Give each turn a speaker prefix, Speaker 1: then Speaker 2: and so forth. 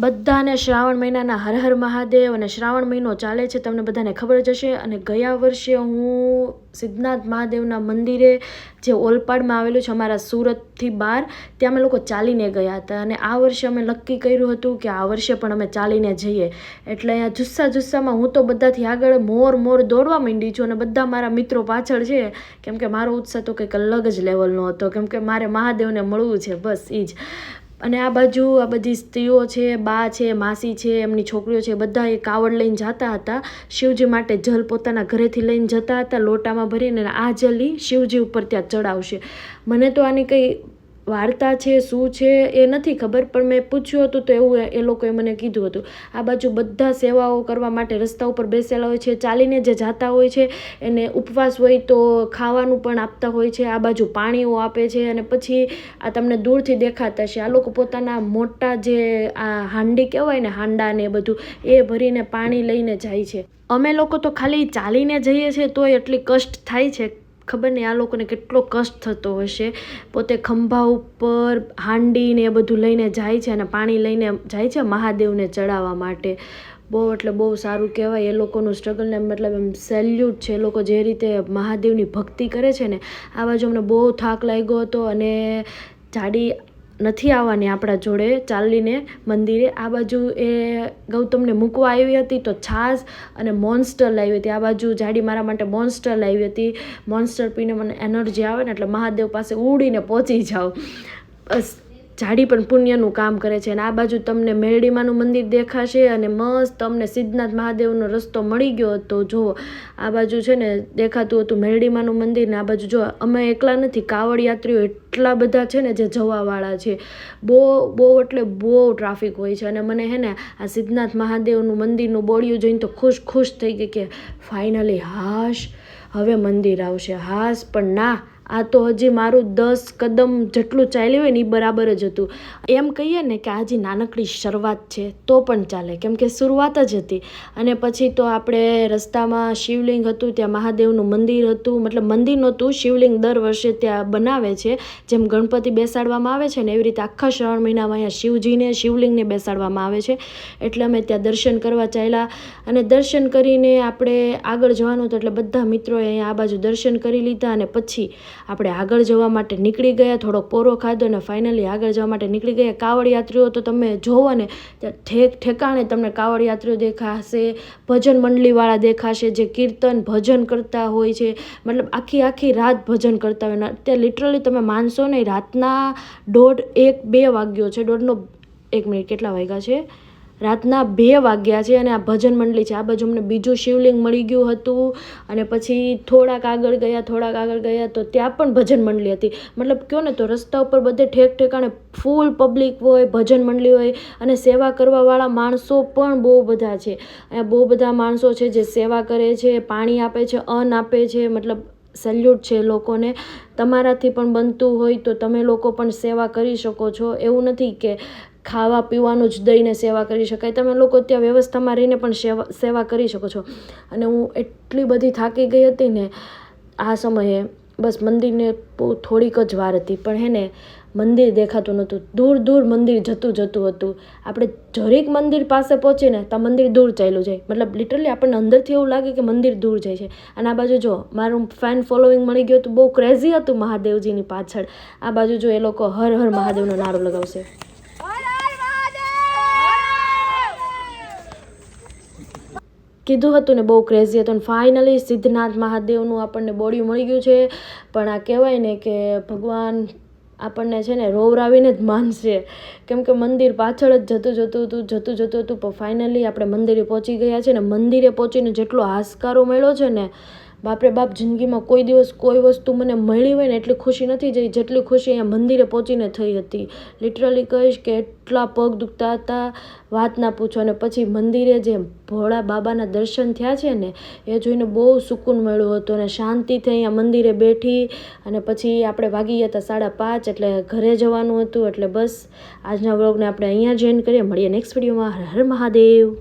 Speaker 1: બધાને શ્રાવણ મહિનાના હર હર મહાદેવ. અને શ્રાવણ મહિનો ચાલે છે, તમને બધાને ખબર જ હશે. અને ગયા વર્ષે હું સિદ્ધનાથ મહાદેવના મંદિરે જે ઓલપાડમાં આવેલું છે અમારા સુરતથી બહાર, ત્યાં અમે લોકો ચાલીને ગયા હતા. અને આ વર્ષે અમે નક્કી કર્યું હતું કે આ વર્ષે પણ અમે ચાલીને જઈએ. એટલે અહીંયા જુસ્સામાં હું તો બધાથી આગળ મોર દોડવા માંડી છું, અને બધા મારા મિત્રો પાછળ છે, કેમ કે મારો ઉત્સાહ તો કંઈક અલગ જ લેવલનો હતો, કેમ કે મારે મહાદેવને મળવું છે, બસ એ જ. અને આ બાજુ આ બધી સ્ત્રીઓ છે, બા છે, માસી છે, એમની છોકરીઓ છે, બધા એ કાવડ લઈને જતા હતા શિવજી માટે. જલ પોતાના ઘરેથી લઈને જતા હતા લોટામાં ભરીને, આ જલ શિવજી ઉપર ત્યાં ચડાવશે. મને તો આની કંઈ વાર્તા છે શું છે એ નથી ખબર, પણ મેં પૂછ્યું હતું તો એવું એ લોકોએ મને કીધું હતું. આ બાજુ બધા સેવાઓ કરવા માટે રસ્તા ઉપર બેસેલા હોય છે, ચાલીને જે જાતા હોય છે એને ઉપવાસ હોય તો ખાવાનું પણ આપતા હોય છે. આ બાજુ પાણીઓ આપે છે. અને પછી આ તમને દૂરથી દેખાતા છે, આ લોકો પોતાના મોટા જે આ હાંડી કહેવાય ને, હાંડા ને એ બધું એ ભરીને પાણી લઈને જાય છે. અમે લોકો તો ખાલી ચાલીને જઈએ છીએ તોય એટલી કષ્ટ થાય છે, ખબર નહીં આ લોકોને કેટલો કષ્ટ થતો હશે. પોતે ખંભા ઉપર હાંડી ને એ બધું લઈને જાય છે અને પાણી લઈને જાય છે મહાદેવને ચડાવવા માટે. બહુ એટલે બહુ સારું કહેવાય એ લોકોનું સ્ટ્રગલને, મતલબ એમ સેલ્યુટ છે. એ લોકો જે રીતે મહાદેવની ભક્તિ કરે છે ને. આ બાજુ અમને બહુ થાક લાગ્યો હતો અને જાડી નથી આવવાની આપણા જોડે ચાલીને મંદિરે. આ બાજુ એ ગૌતમને મૂકવા આવી હતી તો છાશ અને મોન્સ્ટર લાવી હતી. આ બાજુ જાડી મારા માટે મોન્સ્ટર લાવી હતી. મોન્સ્ટર પીને મને એનર્જી આવે ને એટલે મહાદેવ પાસે ઉડીને પહોંચી જાઓ. બસ જાડી પણ પુણ્યનું કામ કરે છે. અને આ બાજુ તમને મેરડીમાનું મંદિર દેખાશે અને મસ્ત તમને સિદ્ધનાથ મહાદેવનો રસ્તો મળી ગયો હતો. જુઓ આ બાજુ છે ને દેખાતું હતું મેરડીમાનું મંદિર, ને આ બાજુ જો અમે એકલા નથી, કાવડ યાત્રીઓ એટલા બધા છે ને જે જવાવાળા છે. બહુ એટલે બહુ ટ્રાફિક હોય છે. અને મને હે ને આ સિદ્ધનાથ મહાદેવનું મંદિરનું બોડિયું જોઈને તો ખુશ થઈ ગઈ કે ફાઇનલી હાશ હવે મંદિર આવશે. હાશ પણ ના, આ તો હજી મારું 10 કદમ જેટલું ચાલ્યું હોય ને એ બરાબર જ હતું. એમ કહીએ ને કે હજી નાનકડી શરૂઆત છે તો પણ ચાલે, કેમ કે શરૂઆત જ હતી. અને પછી તો આપણે રસ્તામાં શિવલિંગ હતું, ત્યાં મહાદેવનું મંદિર હતું, મતલબ મંદિર નહોતું, શિવલિંગ દર વર્ષે ત્યાં બનાવે છે. જેમ ગણપતિ બેસાડવામાં આવે છે ને એવી રીતે આખા શ્રાવણ મહિનામાં અહીંયા શિવજીને શિવલિંગને બેસાડવામાં આવે છે. એટલે અમે ત્યાં દર્શન કરવા ચાલ્યા. અને દર્શન કરીને આપણે આગળ જવાનું હતું, એટલે બધા મિત્રોએ અહીંયા આ બાજુ દર્શન કરી લીધા. અને પછી આપણે આગળ જવા માટે નીકળી ગયા. થોડોક પોરો ખાધો અને ફાઇનલી આગળ જવા માટે નીકળી ગયા. કાવડ યાત્રીઓ તો તમે જોવો ને ત્યાં ઠેકાણે તમને કાવડ યાત્રીઓ દેખાશે, ભજન મંડળીવાળા દેખાશે જે કીર્તન ભજન કરતા હોય છે. મતલબ આખી રાત ભજન કરતા હોય. અત્યારે લિટરલી તમે માનશો નહીં, રાતના 1:30-2 વાગ્યો છે. 1 મિનિટ કેટલા વાગ્યા છે? રાતના 2 વાગ્યા છે. અને આ ભજન મંડળી છે. આ બાજુ અમને બીજું શિવલિંગ મળી ગયું હતું. અને પછી થોડાક આગળ ગયા તો ત્યાં પણ ભજન મંડળી હતી. મતલબ કહો ને તો રસ્તા ઉપર બધે ઠેકાણે ફૂલ પબ્લિક હોય, ભજન મંડળી હોય. અને સેવા કરવાવાળા માણસો પણ બહુ બધા છે. અહીંયા બહુ બધા માણસો છે જે સેવા કરે છે, પાણી આપે છે, અન્ન આપે છે. મતલબ સેલ્યુટ છે લોકોને. તમારાથી પણ બનતું હોય તો તમે લોકો પણ સેવા કરી શકો છો. એવું નથી કે ખાવા પીવાનું જ દઈને સેવા કરી શકાય, તમે લોકો ત્યાં વ્યવસ્થામાં રહીને પણ સેવા કરી શકો છો. અને હું એટલી બધી થાકી ગઈ હતી ને આ સમયે, બસ મંદિરને બહુ થોડીક જ વાર હતી, પણ હે ને મંદિર દેખાતું નહોતું. દૂર મંદિર જતું હતું. આપણે જરીક મંદિર પાસે પહોંચીને તો મંદિર દૂર ચાલ્યું જાય. મતલબ લિટરલી આપણને અંદરથી એવું લાગે કે મંદિર દૂર જાય છે. અને આ બાજુ જો મારું ફેન ફોલોઈંગ મળી ગયું હતું, બહુ ક્રેઝી હતું મહાદેવજીની પાછળ. આ બાજુ જો એ લોકો હર હર મહાદેવનો નારો લગાવશે. કીધું હતું ને બહુ ક્રેઝી હતું. અને ફાઇનલી સિદ્ધનાથ મહાદેવનું આપણને બોડિયું મળી ગયું છે. પણ આ કહેવાય ને કે ભગવાન આપણને છે ને રોવરાવીને જ માનશે, કેમ કે મંદિર પાછળ જ જતું હતું. પણ ફાઇનલી આપણે મંદિરે પહોંચી ગયા છે. ને મંદિરે પહોંચીને જેટલો હાશકારો મળ્યો છે ને, બાપરે બાપ, જિંદગીમાં કોઈ દિવસ કોઈ વસ્તુ મને મળી હોય ને એટલી ખુશી નથી જઈ જેટલી ખુશી અહીંયા મંદિરે પહોંચીને થઈ હતી. લિટરલી કહીશ કે એટલા પગ દુખતા હતા, વાત ના પૂછો. અને પછી મંદિરે જે ભોળા બાબાના દર્શન થયા છે ને એ જોઈને બહુ સુકૂન મળ્યું હતું. અને શાંતિથી અહીંયા મંદિરે બેઠી. અને પછી આપણે વાગી ગયા હતા 5:30, એટલે ઘરે જવાનું હતું. એટલે બસ આજના વ્લોગને આપણે અહીંયા જ એન્ડ કરીએ. મળીએ નેક્સ્ટ વિડીયોમાં. હર હર મહાદેવ.